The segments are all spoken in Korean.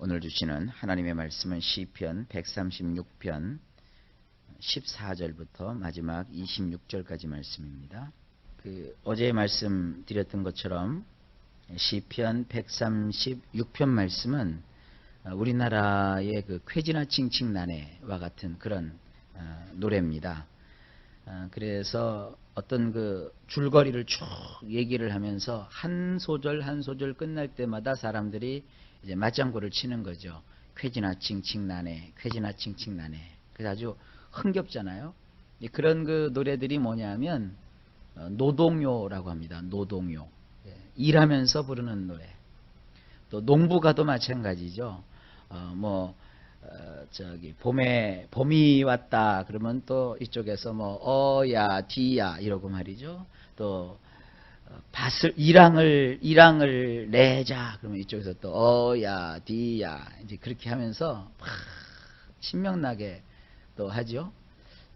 오늘 주시는 하나님의 말씀은 시편 136편 14절부터 마지막 26절까지 말씀입니다. 어제 말씀드렸던 것처럼 시편 136편 말씀은 우리나라의 쾌지나 칭칭나네와 같은 그런 노래입니다. 그래서 어떤 줄거리를 쭉 얘기를 하면서 한 소절 한 소절 끝날 때마다 사람들이 이제 맞장구를 치는 거죠. 쾌지나 칭칭나네, 쾌지나 칭칭나네. 그래서 아주 흥겹잖아요. 그런 노래들이 뭐냐면 노동요라고 합니다. 노동요. 일하면서 부르는 노래. 또 농부가도 마찬가지죠. 봄이 왔다 그러면 또 이쪽에서 어야 디야 이러고 말이죠. 또 일항을 내자 그러면 이쪽에서 또 어야 디야 이제 그렇게 하면서 신명나게 또 하죠.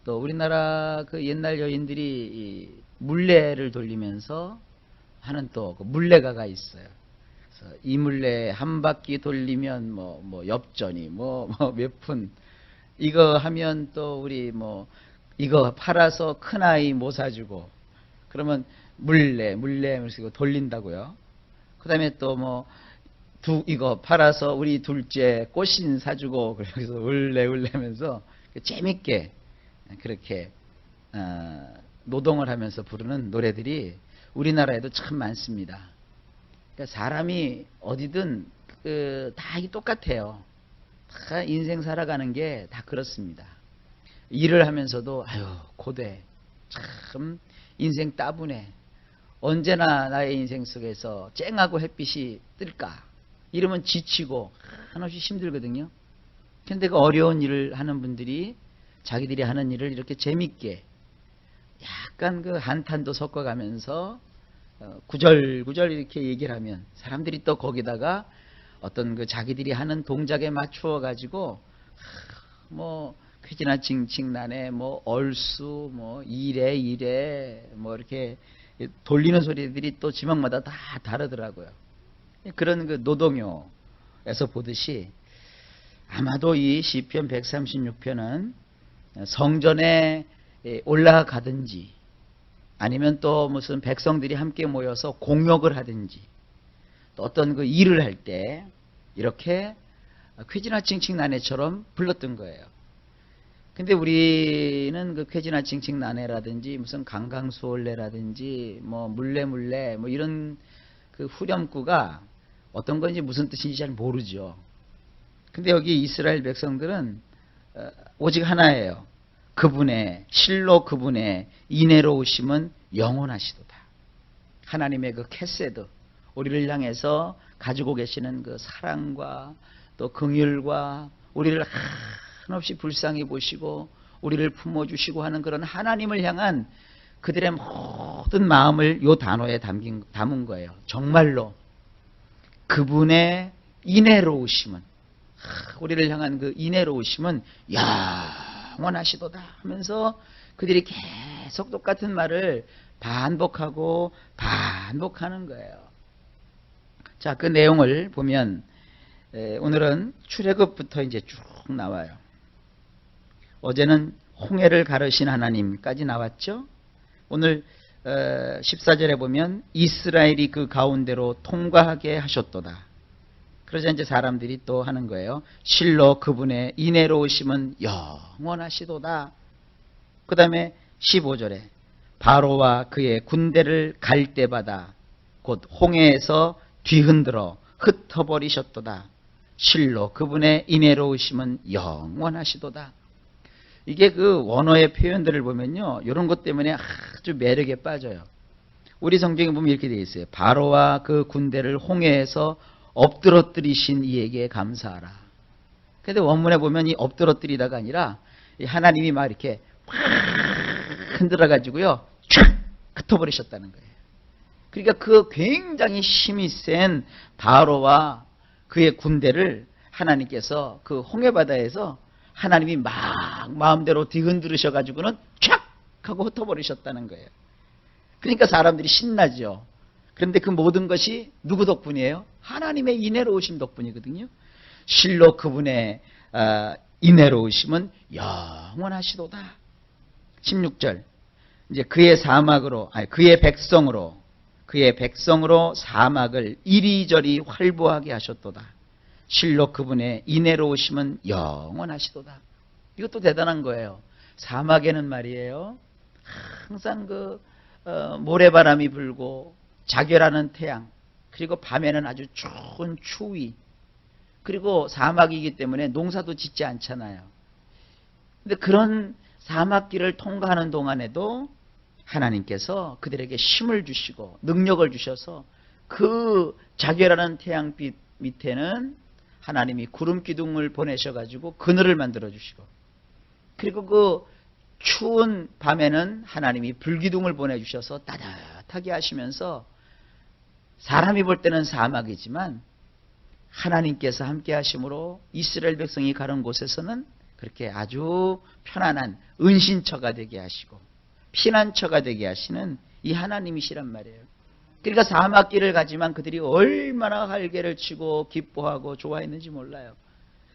또 우리나라 옛날 여인들이 물레를 돌리면서 하는 또 물레가가 있어요. 그래서 이 물레 한 바퀴 돌리면 엽전이 몇 푼 이거 하면 또 우리 이거 팔아서 큰 아이 못 사주고 그러면 물레 이거 돌린다고요. 그다음에 또 이거 팔아서 우리 둘째 꽃신 사주고 그래서 울래면서 재밌게 그렇게 노동을 하면서 부르는 노래들이 우리나라에도 참 많습니다. 그러니까 사람이 어디든 다 똑같아요. 다 인생 살아가는 게 다 그렇습니다. 일을 하면서도 고돼 참 인생 따분해. 언제나 나의 인생 속에서 쨍하고 햇빛이 뜰까 이러면 지치고 한없이 힘들거든요. 그런데 어려운 일을 하는 분들이 자기들이 하는 일을 이렇게 재밌게 약간 한탄도 섞어가면서 구절구절 이렇게 얘기를 하면 사람들이 또 거기다가 어떤 자기들이 하는 동작에 맞추어 가지고 쾌지나 칭칭나네 얼쑤 이래 이렇게 돌리는 소리들이 또 지방마다 다 다르더라고요. 그런 노동요에서 보듯이 아마도 이 시편 136편은 성전에 올라가든지 아니면 또 무슨 백성들이 함께 모여서 공욕을 하든지 또 어떤 일을 할 때 이렇게 쾌지나 칭칭나네처럼 불렀던 거예요. 근데 우리는 쾌지나 칭칭나네라든지 무슨 강강수월래라든지 물레 이런 후렴구가 어떤 건지 무슨 뜻인지 잘 모르죠. 근데 여기 이스라엘 백성들은 오직 하나예요. 실로 그분의 인애로우심은 영원하시도다. 하나님의 캐세드, 우리를 향해서 가지고 계시는 사랑과 또 긍휼과 우리를 한없이 불쌍히 보시고 우리를 품어주시고 하는 그런 하나님을 향한 그들의 모든 마음을 이 단어에 담은 거예요. 정말로 그분의 인애로우심은 우리를 향한 인애로우심은 영원하시도다 하면서 그들이 계속 똑같은 말을 반복하고 반복하는 거예요. 자, 그 내용을 보면 오늘은 출애굽부터 이제 쭉 나와요. 어제는 홍해를 가르신 하나님까지 나왔죠. 오늘 14절에 보면 이스라엘이 그 가운데로 통과하게 하셨도다. 그러자 이제 사람들이 또 하는 거예요. 실로 그분의 인애로우심은 영원하시도다. 그 다음에 15절에 바로와 그의 군대를 갈대바다 곧 홍해에서 뒤흔들어 흩어버리셨도다. 실로 그분의 인애로우심은 영원하시도다. 이게 원어의 표현들을 보면요, 이런 것 때문에 아주 매력에 빠져요. 우리 성경에 보면 이렇게 되어 있어요. 바로와 그 군대를 홍해에서 엎드러뜨리신 이에게 감사하라. 근데 원문에 보면 이 엎드러뜨리다가 아니라 하나님이 막 이렇게 확 흔들어 가지고요 촥 흩어버리셨다는 거예요. 그러니까 굉장히 힘이 센 바로와 그의 군대를 하나님께서 홍해바다에서 하나님이 막 마음대로 뒤흔들으셔 가지고는 촥 하고 흩어버리셨다는 거예요. 그러니까 사람들이 신나죠. 그런데 그 모든 것이 누구 덕분이에요? 하나님의 인애로우심 덕분이거든요. 실로 그분의 인애로우심은 영원하시도다. 16절. 이제 그의 백성으로 사막을 이리저리 활보하게 하셨도다. 실로 그분의 인애로우심은 영원하시도다. 이것도 대단한 거예요. 사막에는 말이에요, 항상 모래바람이 불고 자결하는 태양, 그리고 밤에는 아주 추운 추위, 그리고 사막이기 때문에 농사도 짓지 않잖아요. 근데 그런 사막길을 통과하는 동안에도 하나님께서 그들에게 힘을 주시고 능력을 주셔서 그 자결하는 태양빛 밑에는 하나님이 구름 기둥을 보내셔가지고 그늘을 만들어 주시고, 그리고 그 추운 밤에는 하나님이 불기둥을 보내주셔서 따뜻하게 하시면서, 사람이 볼 때는 사막이지만 하나님께서 함께 하심으로 이스라엘 백성이 가는 곳에서는 그렇게 아주 편안한 은신처가 되게 하시고 피난처가 되게 하시는 이 하나님이시란 말이에요. 그러니까 사막길을 가지만 그들이 얼마나 활개를 치고 기뻐하고 좋아했는지 몰라요.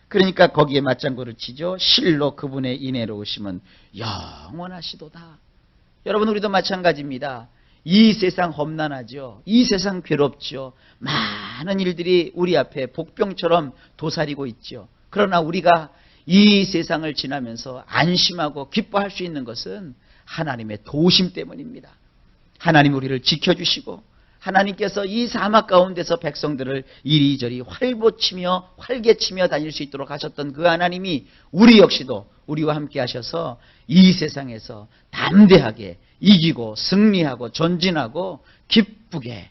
그러니까 거기에 맞장구를 치죠. 실로 그분의 인애로우심은 영원하시도다. 여러분, 우리도 마찬가지입니다. 이 세상 험난하죠. 이 세상 괴롭죠. 많은 일들이 우리 앞에 복병처럼 도사리고 있죠. 그러나 우리가 이 세상을 지나면서 안심하고 기뻐할 수 있는 것은 하나님의 도우심 때문입니다. 하나님 우리를 지켜주시고 하나님께서 이 사막 가운데서 백성들을 이리저리 활보치며 활개치며 다닐 수 있도록 하셨던 그 하나님이 우리 역시도 우리와 함께 하셔서 이 세상에서 담대하게 이기고 승리하고 전진하고 기쁘게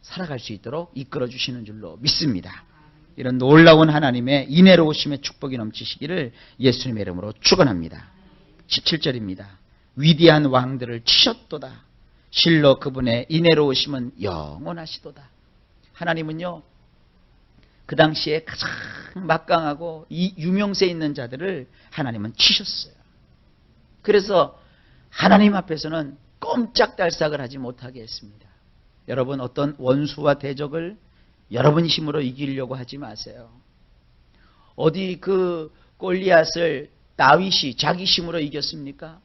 살아갈 수 있도록 이끌어 주시는 줄로 믿습니다. 이런 놀라운 하나님의 인애로우심의 축복이 넘치시기를 예수님의 이름으로 축원합니다. 17절입니다. 위대한 왕들을 치셨도다. 실로 그분의 인애로우심은 영원하시도다. 하나님은요, 그 당시에 가장 막강하고 이 유명세 있는 자들을 하나님은 치셨어요. 그래서 하나님 앞에서는 꼼짝달싹을 하지 못하게 했습니다. 여러분, 어떤 원수와 대적을 여러분 힘으로 이기려고 하지 마세요. 어디 그 골리앗을 다윗이 자기 힘으로 이겼습니까?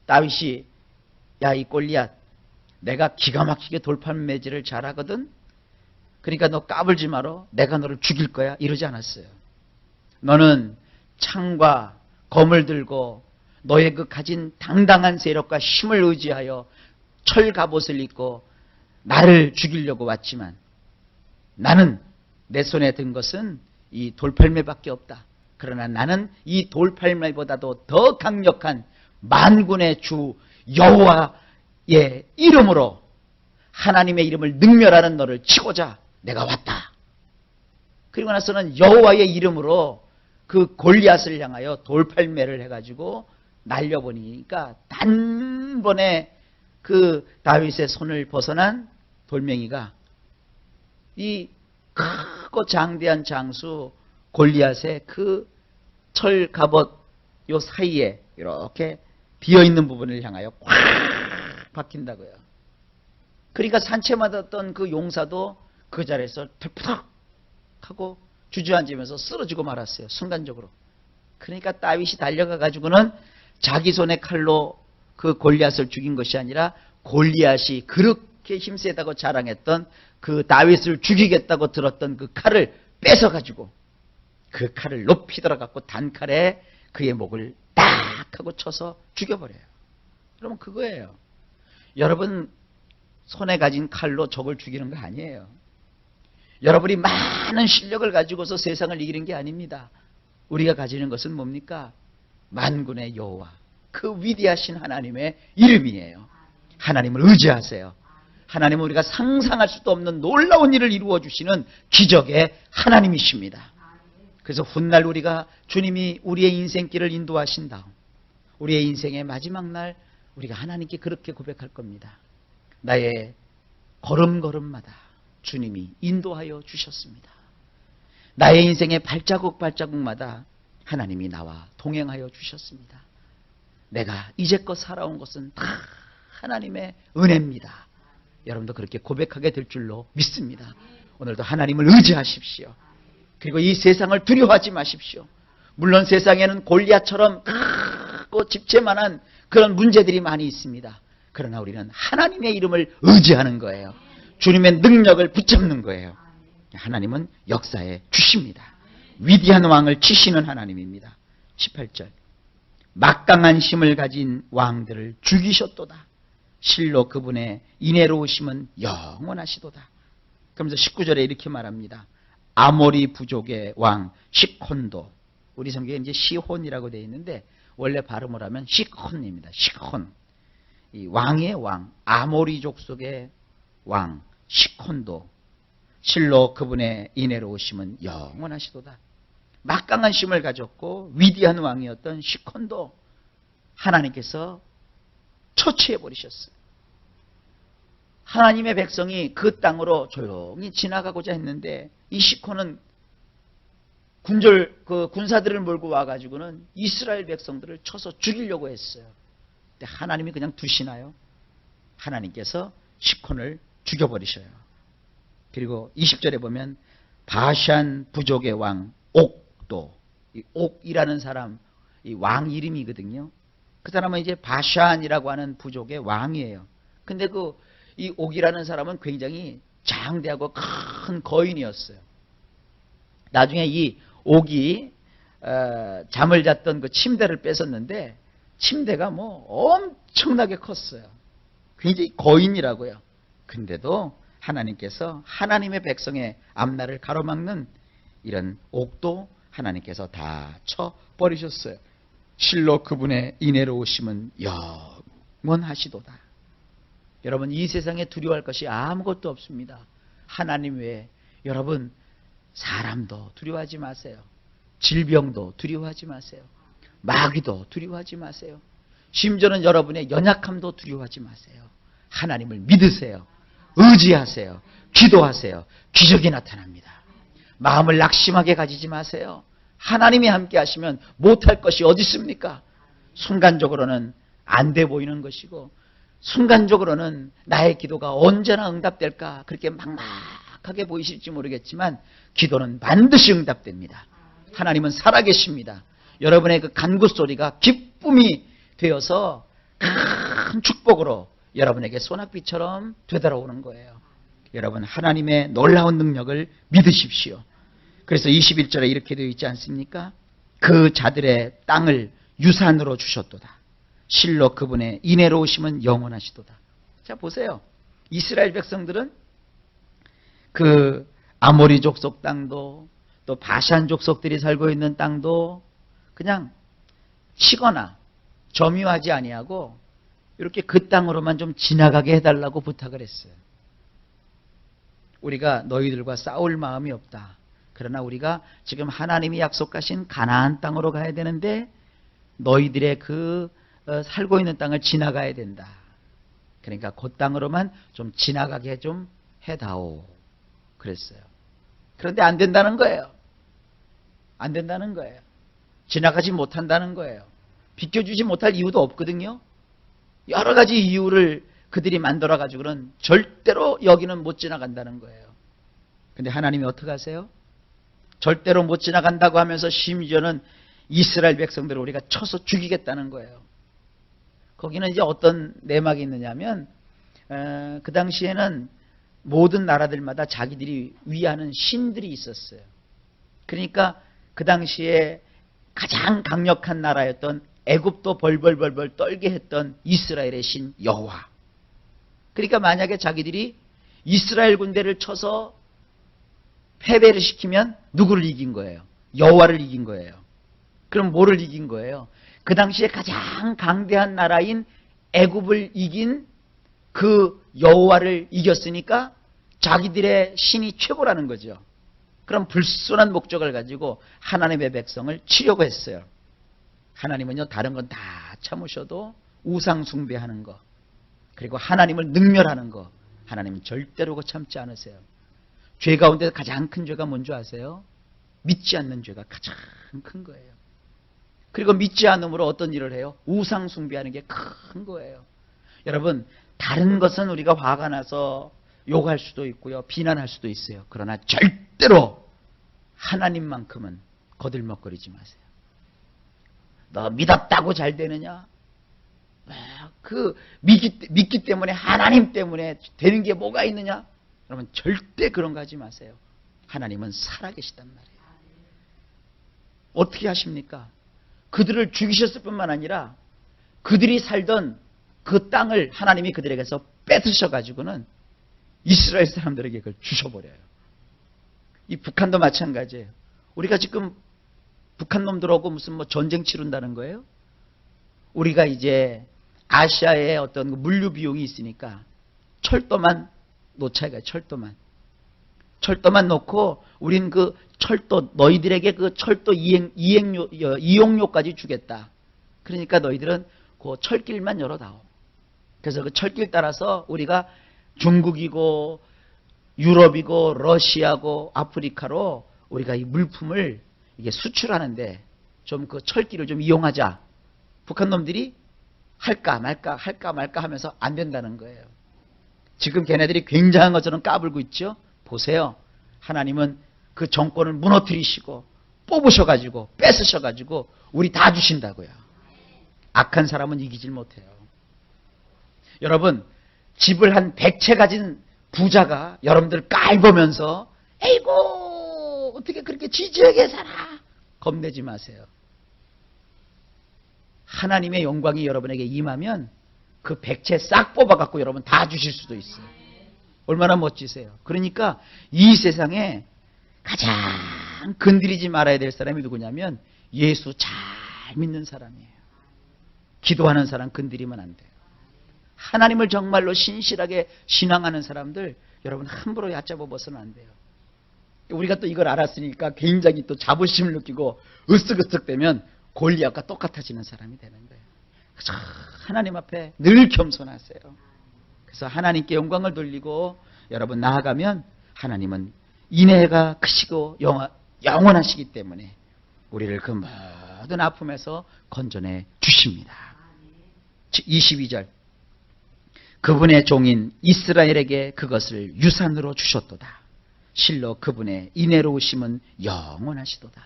다윗이 야, 이 골리앗, 내가 기가 막히게 돌판 매질을 잘하거든? 그러니까 너 까불지 마라. 내가 너를 죽일 거야. 이러지 않았어요. 너는 창과 검을 들고 너의 그 가진 당당한 세력과 힘을 의지하여 철 갑옷을 입고 나를 죽이려고 왔지만 나는 내 손에 든 것은 이 돌팔매밖에 없다. 그러나 나는 이 돌팔매보다도 더 강력한 만군의 주 여호와의 이름으로 하나님의 이름을 능멸하는 너를 치고자 내가 왔다. 그리고 나서는 여호와의 이름으로 그 골리앗을 향하여 돌팔매를 해가지고 날려보니까 단번에 그 다윗의 손을 벗어난 돌멩이가 이 크고 장대한 장수 골리앗의 그 철 갑옷 요 사이에 이렇게 비어있는 부분을 향하여 꽉 박힌다고요. 그러니까 산채맞았던 그 용사도 그 자리에서 덜푸덕 하고 주저앉으면서 쓰러지고 말았어요. 순간적으로. 그러니까 다윗이 달려가 가지고는 자기 손의 칼로 그 골리앗을 죽인 것이 아니라 골리앗이 그렇게 힘세다고 자랑했던 그 다윗을 죽이겠다고 들었던 그 칼을 뺏어 가지고 그 칼을 높이 들어갖고 단칼에 그의 목을 딱 하고 쳐서 죽여버려요. 그러면 그거예요. 여러분 손에 가진 칼로 적을 죽이는 거 아니에요. 여러분이 많은 실력을 가지고서 세상을 이기는 게 아닙니다. 우리가 가지는 것은 뭡니까? 만군의 여호와, 그 위대하신 하나님의 이름이에요. 하나님을 의지하세요. 하나님은 우리가 상상할 수도 없는 놀라운 일을 이루어 주시는 기적의 하나님이십니다. 그래서 훗날 우리가 주님이 우리의 인생길을 인도하신다. 우리의 인생의 마지막 날 우리가 하나님께 그렇게 고백할 겁니다. 나의 걸음걸음마다 주님이 인도하여 주셨습니다. 나의 인생의 발자국마다 하나님이 나와 동행하여 주셨습니다. 내가 이제껏 살아온 것은 다 하나님의 은혜입니다. 여러분도 그렇게 고백하게 될 줄로 믿습니다. 오늘도 하나님을 의지하십시오. 그리고 이 세상을 두려워하지 마십시오. 물론 세상에는 골리앗처럼 크고 집채만한 그런 문제들이 많이 있습니다. 그러나 우리는 하나님의 이름을 의지하는 거예요. 주님의 능력을 붙잡는 거예요. 하나님은 역사에 주십니다. 위대한 왕을 치시는 하나님입니다. 18절. 막강한 힘을 가진 왕들을 죽이셨도다. 실로 그분의 인애로우심은 영원하시도다. 그러면서 19절에 이렇게 말합니다. 아모리 부족의 왕 시콘도, 우리 성경에 이제 시혼이라고 되어 있는데 원래 발음을 하면 시콘입니다. 시콘. 이 왕의 왕, 아모리 족속의 왕 시콘도, 실로 그분의 인애로우심은 영원하시도다. 막강한 힘을 가졌고 위대한 왕이었던 시콘도 하나님께서 처치해 버리셨어요. 하나님의 백성이 그 땅으로 조용히 지나가고자 했는데 이 시콘은 군사들을 몰고 와가지고는 이스라엘 백성들을 쳐서 죽이려고 했어요. 근데 하나님이 그냥 두시나요? 하나님께서 시콘을 죽여버리셔요. 그리고 20절에 보면 바샨 부족의 왕 옥도, 이 옥이라는 사람, 이 왕 이름이거든요. 그 사람은 이제 바샨이라고 하는 부족의 왕이에요. 근데 이 옥이라는 사람은 굉장히 장대하고 큰 거인이었어요. 나중에 이 옥이 잠을 잤던 그 침대를 뺏었는데 침대가 뭐 엄청나게 컸어요. 굉장히 거인이라고요. 근데도 하나님께서 하나님의 백성의 앞날을 가로막는 이런 옥도 하나님께서 다 쳐버리셨어요. 실로 그분의 인애로우심은 영원하시도다. 여러분, 이 세상에 두려워할 것이 아무것도 없습니다. 하나님 외에. 여러분, 사람도 두려워하지 마세요. 질병도 두려워하지 마세요. 마귀도 두려워하지 마세요. 심지어는 여러분의 연약함도 두려워하지 마세요. 하나님을 믿으세요. 의지하세요. 기도하세요. 기적이 나타납니다. 마음을 낙심하게 가지지 마세요. 하나님이 함께 하시면 못할 것이 어디 있습니까? 순간적으로는 안 돼 보이는 것이고 순간적으로는 나의 기도가 언제나 응답될까 그렇게 막막하게 보이실지 모르겠지만 기도는 반드시 응답됩니다. 하나님은 살아계십니다. 여러분의 그 간구 소리가 기쁨이 되어서 큰 축복으로 여러분에게 소낙비처럼 되돌아오는 거예요. 여러분, 하나님의 놀라운 능력을 믿으십시오. 그래서 21절에 이렇게 되어 있지 않습니까? 그 자들의 땅을 유산으로 주셨도다. 실로 그분의 인애로우심은 영원하시도다. 자, 보세요. 이스라엘 백성들은 그 아모리 족속 땅도 또 바산 족속들이 살고 있는 땅도 그냥 치거나 점유하지 아니하고 이렇게 그 땅으로만 좀 지나가게 해달라고 부탁을 했어요. 우리가 너희들과 싸울 마음이 없다. 그러나 우리가 지금 하나님이 약속하신 가나안 땅으로 가야 되는데 너희들의 살고 있는 땅을 지나가야 된다. 그러니까 그 땅으로만 좀 지나가게 좀 해다오. 그랬어요. 그런데 안 된다는 거예요. 안 된다는 거예요. 지나가지 못한다는 거예요. 비켜주지 못할 이유도 없거든요. 여러 가지 이유를 그들이 만들어가지고는 절대로 여기는 못 지나간다는 거예요. 근데 하나님이 어떻게 하세요? 절대로 못 지나간다고 하면서 심지어는 이스라엘 백성들을 우리가 쳐서 죽이겠다는 거예요. 거기는 이제 어떤 내막이 있느냐면 그 당시에는 모든 나라들마다 자기들이 위하는 신들이 있었어요. 그러니까 그 당시에 가장 강력한 나라였던 애굽도 벌벌벌벌 떨게 했던 이스라엘의 신 여호와. 그러니까 만약에 자기들이 이스라엘 군대를 쳐서 패배를 시키면 누구를 이긴 거예요? 여호와를 이긴 거예요. 그럼 뭐를 이긴 거예요? 그 당시에 가장 강대한 나라인 애굽을 이긴 그 여호와를 이겼으니까 자기들의 신이 최고라는 거죠. 그럼 불순한 목적을 가지고 하나님의 백성을 치려고 했어요. 하나님은요, 다른 건 다 참으셔도 우상 숭배하는 거, 그리고 하나님을 능멸하는 거, 하나님은 절대로 참지 않으세요. 죄 가운데 가장 큰 죄가 뭔지 아세요? 믿지 않는 죄가 가장 큰 거예요. 그리고 믿지 않음으로 어떤 일을 해요? 우상 숭배하는 게 큰 거예요. 여러분, 다른 것은 우리가 화가 나서 욕할 수도 있고요, 비난할 수도 있어요. 그러나 절대로 하나님만큼은 거들먹거리지 마세요. 너 믿었다고 잘 되느냐? 믿기 때문에, 하나님 때문에 되는 게 뭐가 있느냐? 여러분 절대 그런 거 하지 마세요. 하나님은 살아계시단 말이에요. 어떻게 하십니까? 그들을 죽이셨을 뿐만 아니라 그들이 살던 그 땅을 하나님이 그들에게서 뺏으셔가지고는 이스라엘 사람들에게 그걸 주셔버려요. 이 북한도 마찬가지예요. 우리가 지금 북한 놈들하고 무슨 뭐 전쟁 치른다는 거예요? 우리가 이제 아시아에 어떤 물류 비용이 있으니까 철도만 놓자 이거예요. 철도만 놓고 우린 그 철도 너희들에게 그 철도 이용료까지 주겠다. 그러니까 너희들은 그 철길만 열어다오. 그래서 그 철길 따라서 우리가 중국이고 유럽이고 러시아고 아프리카로 우리가 이 물품을 이게 수출하는데 좀 그 철길을 좀 이용하자. 북한 놈들이 할까 말까 하면서 안 된다는 거예요. 지금 걔네들이 굉장한 것처럼 까불고 있죠. 보세요. 하나님은 그 정권을 무너뜨리시고 뽑으셔가지고 뺏으셔가지고 우리 다 주신다고요. 악한 사람은 이기질 못해요. 여러분 집을 한 100채 가진 부자가 여러분들 깔보면서 에이고 어떻게 그렇게 지지하게 살아. 겁내지 마세요. 하나님의 영광이 여러분에게 임하면 그 100채 싹 뽑아갖고 여러분 다 주실 수도 있어요. 얼마나 멋지세요. 그러니까 이 세상에 가장 건드리지 말아야 될 사람이 누구냐면 예수 잘 믿는 사람이에요. 기도하는 사람 건드리면 안 돼요. 하나님을 정말로 신실하게 신앙하는 사람들 여러분 함부로 얕잡아 벗어는 안 돼요. 우리가 또 이걸 알았으니까 굉장히 또 자부심을 느끼고 으쓱으쓱 되면 골리앗과 똑같아지는 사람이 되는 거예요. 그래서 하나님 앞에 늘 겸손하세요. 그래서 하나님께 영광을 돌리고 여러분 나아가면 하나님은 인애가 크시고 영원하시기 때문에 우리를 그 모든 아픔에서 건져내 주십니다. 22절 그분의 종인 이스라엘에게 그것을 유산으로 주셨도다. 실로 그분의 인애로우심은 영원하시도다.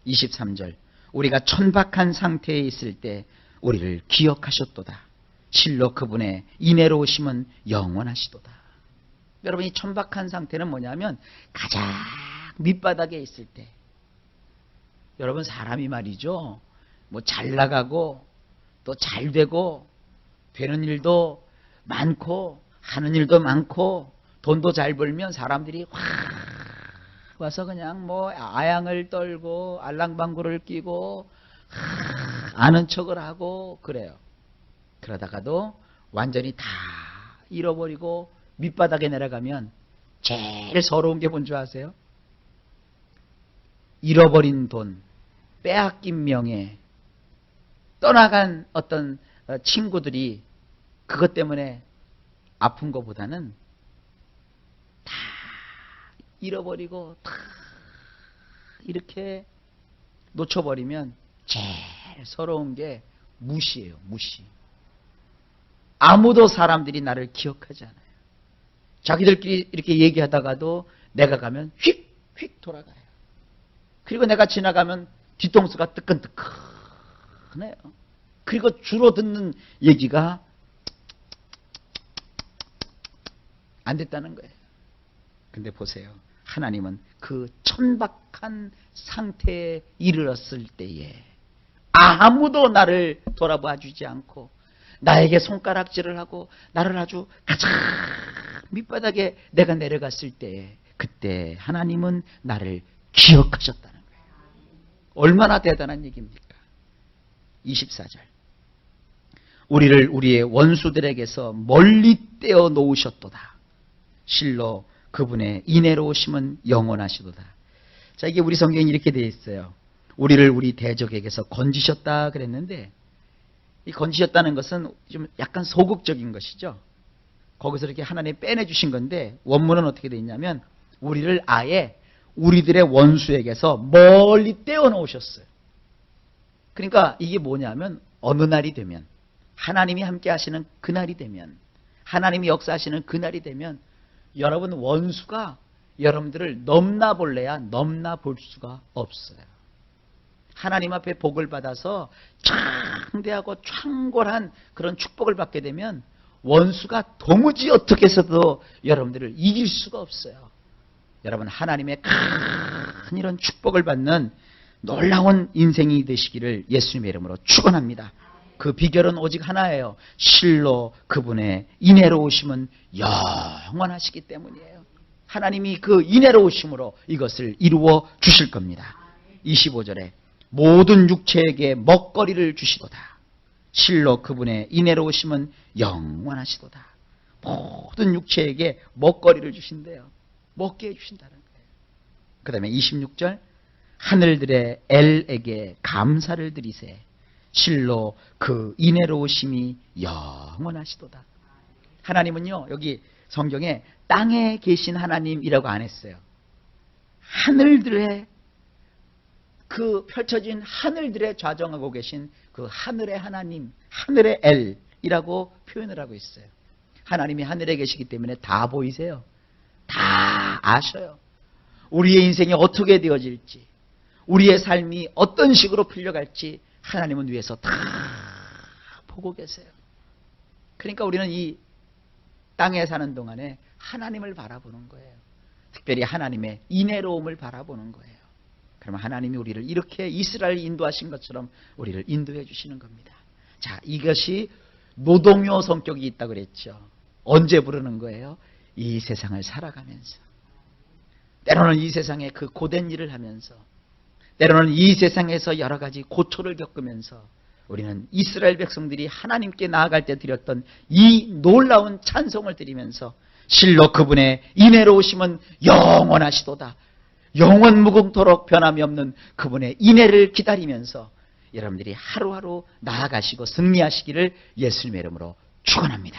23절 우리가 천박한 상태에 있을 때 우리를 기억하셨도다. 실로 그분의 인애로우심은 영원하시도다. 여러분 이 천박한 상태는 뭐냐면 가장 밑바닥에 있을 때 여러분 사람이 말이죠. 뭐 잘 나가고 또 잘 되고 되는 일도 많고 하는 일도 많고 돈도 잘 벌면 사람들이 확 와서 그냥 뭐 아양을 떨고 알랑방구를 끼고 아는 척을 하고 그래요. 그러다가도 완전히 다 잃어버리고 밑바닥에 내려가면 제일 서러운 게 뭔지 아세요? 잃어버린 돈, 빼앗긴 명예, 떠나간 어떤 친구들이 그것 때문에 아픈 것보다는 다 잃어버리고 다 이렇게 놓쳐버리면 제일 서러운 게 무시예요. 무시. 아무도 사람들이 나를 기억하지 않아요. 자기들끼리 이렇게 얘기하다가도 내가 가면 휙휙 돌아가요. 그리고 내가 지나가면 뒤통수가 뜨끈뜨끈해요. 그리고 주로 듣는 얘기가 안 됐다는 거예요. 근데 보세요. 하나님은 그 천박한 상태에 이르렀을 때에 아무도 나를 돌아봐 주지 않고 나에게 손가락질을 하고 나를 아주 가장 밑바닥에 내가 내려갔을 때에 그때 하나님은 나를 기억하셨다는 거예요. 얼마나 대단한 얘기입니까? 24절 우리를 우리의 원수들에게서 멀리 떼어 놓으셨도다. 실로 그분의 인애로우심은 영원하시도다. 자, 이게 우리 성경에 이렇게 되어 있어요. 우리를 우리 대적에게서 건지셨다 그랬는데 이 건지셨다는 것은 좀 약간 소극적인 것이죠. 거기서 이렇게 하나님이 빼내주신 건데 원문은 어떻게 되어 있냐면 우리를 아예 우리들의 원수에게서 멀리 떼어놓으셨어요. 그러니까 이게 뭐냐면 어느 날이 되면 하나님이 함께 하시는 그날이 되면 하나님이 역사하시는 그날이 되면 여러분 원수가 여러분들을 넘나 볼래야 넘나 볼 수가 없어요. 하나님 앞에 복을 받아서 창대하고 창궐한 그런 축복을 받게 되면 원수가 도무지 어떻게 해서도 여러분들을 이길 수가 없어요. 여러분, 하나님의 큰 이런 축복을 받는 놀라운 인생이 되시기를 예수님의 이름으로 축원합니다. 그 비결은 오직 하나예요. 실로 그분의 인애로우심은 영원하시기 때문이에요. 하나님이 그 인애로우심으로 이것을 이루어 주실 겁니다. 25절에 모든 육체에게 먹거리를 주시도다. 실로 그분의 인애로우심은 영원하시도다. 모든 육체에게 먹거리를 주신대요. 먹게 해주신다는 거예요. 그 다음에 26절 하늘들의 엘에게 감사를 드리세. 실로 그 인애로우심이 영원하시도다. 하나님은요, 여기 성경에 땅에 계신 하나님이라고 안 했어요. 하늘들의 그 펼쳐진 하늘들에 좌정하고 계신 그 하늘의 하나님, 하늘의 엘이라고 표현을 하고 있어요. 하나님이 하늘에 계시기 때문에 다 보이세요. 다 아셔요. 우리의 인생이 어떻게 되어질지, 우리의 삶이 어떤 식으로 풀려갈지 하나님은 위에서 다 보고 계세요. 그러니까 우리는 이 땅에 사는 동안에 하나님을 바라보는 거예요. 특별히 하나님의 인애로움을 바라보는 거예요. 그러면 하나님이 우리를 이렇게 이스라엘 인도하신 것처럼 우리를 인도해 주시는 겁니다. 자, 이것이 노동요 성격이 있다고 그랬죠. 언제 부르는 거예요? 이 세상을 살아가면서, 때로는 이 세상에 그 고된 일을 하면서, 때로는 이 세상에서 여러 가지 고초를 겪으면서 우리는 이스라엘 백성들이 하나님께 나아갈 때 드렸던 이 놀라운 찬송을 드리면서 실로 그분의 인애로우심은 영원하시도다. 영원 무궁토록 변함이 없는 그분의 인애를 기다리면서 여러분들이 하루하루 나아가시고 승리하시기를 예수님의 이름으로 축원합니다.